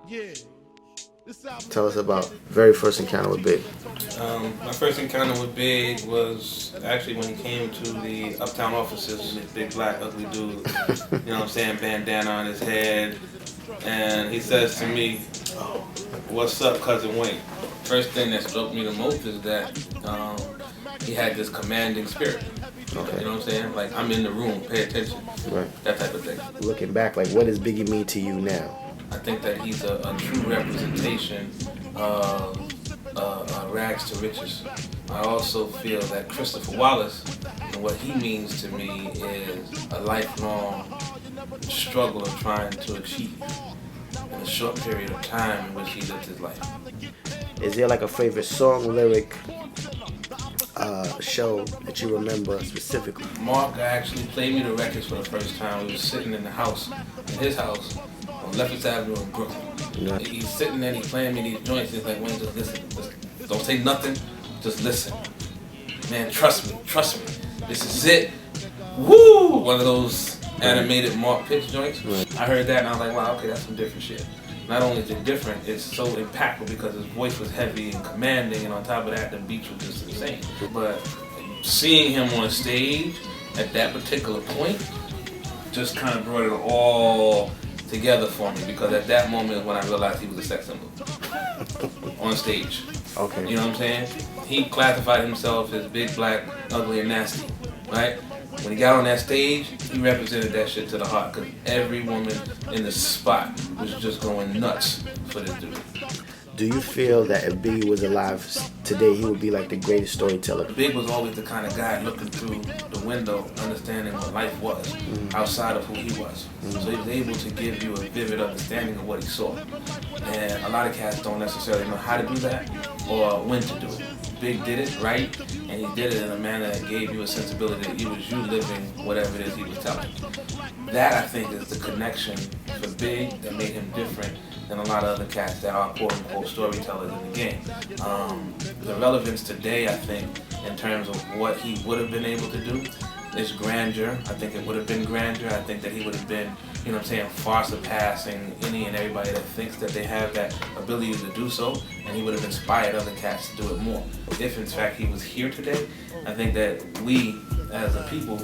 Yeah. Tell us about very first encounter with Big. My first encounter with Big was actually when he came to the Uptown offices, this big black ugly dude, you know what I'm saying, bandana on his head, and he says to me, "What's up, cousin Wayne?" First thing that struck me the most is that he had this commanding spirit. Okay. You know what I'm saying? Like, I'm in the room, pay attention. Right. That type of thing. Looking back, like, what does Biggie mean to you now? I think that he's a true representation of rags to riches. I also feel that Christopher Wallace, and what he means to me is a lifelong struggle of trying to achieve in a short period of time in which he lived his life. Is there like a favorite song, lyric, show that you remember specifically? Mark actually played me the records for the first time. We were sitting in the house, in his house, on Lefferts Avenue in Brooklyn. Yeah. He's sitting there, he's playing me these joints. He's like, Wayne, just listen. Just don't say nothing. Just listen. Man, trust me. This is it. Woo! One of those animated Mark pitch joints. Right. I heard that and I was like, wow, okay, that's some different shit. Not only is it different, it's so impactful because his voice was heavy and commanding, and on top of that, the beats were just insane. But seeing him on stage at that particular point just kind of brought it all together for me, because at that moment is when I realized he was a sex symbol on stage. Okay. You know what I'm saying? He classified himself as big, black, ugly, and nasty, right? When he got on that stage, he represented that shit to the heart, because every woman in the spot was just going nuts for this dude. Do you feel that if Biggie was alive today, he would be like the greatest storyteller? Big was always the kind of guy looking through the window, understanding what life was, outside of who he was. So he was able to give you a vivid understanding of what he saw. And a lot of cats don't necessarily know how to do that or when to do it. Big did it right, and he did it in a manner that gave you a sensibility that it was you living whatever it is he was telling. That, I think, is the connection for Big that made him different than a lot of other cats that are quote-unquote storytellers in the game. The relevance today, I think, in terms of what he would have been able to do is grandeur. I think it would have been grandeur. I think that he would have been, you know what I'm saying, far surpassing any and everybody that thinks that they have that ability to do so, and he would have inspired other cats to do it more. If, in fact, he was here today, I think that we, as a people,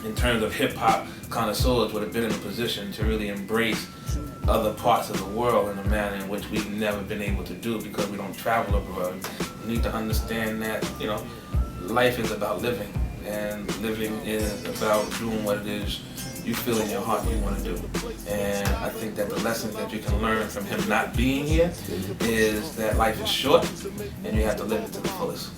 in terms of hip-hop connoisseurs, would have been in a position to really embrace other parts of the world in a manner in which we've never been able to do, because we don't travel abroad. You need to understand that, you know, life is about living, and living is about doing what it is you feel in your heart you want to do. And I think that the lessons that you can learn from him not being here is that life is short and you have to live it to the fullest.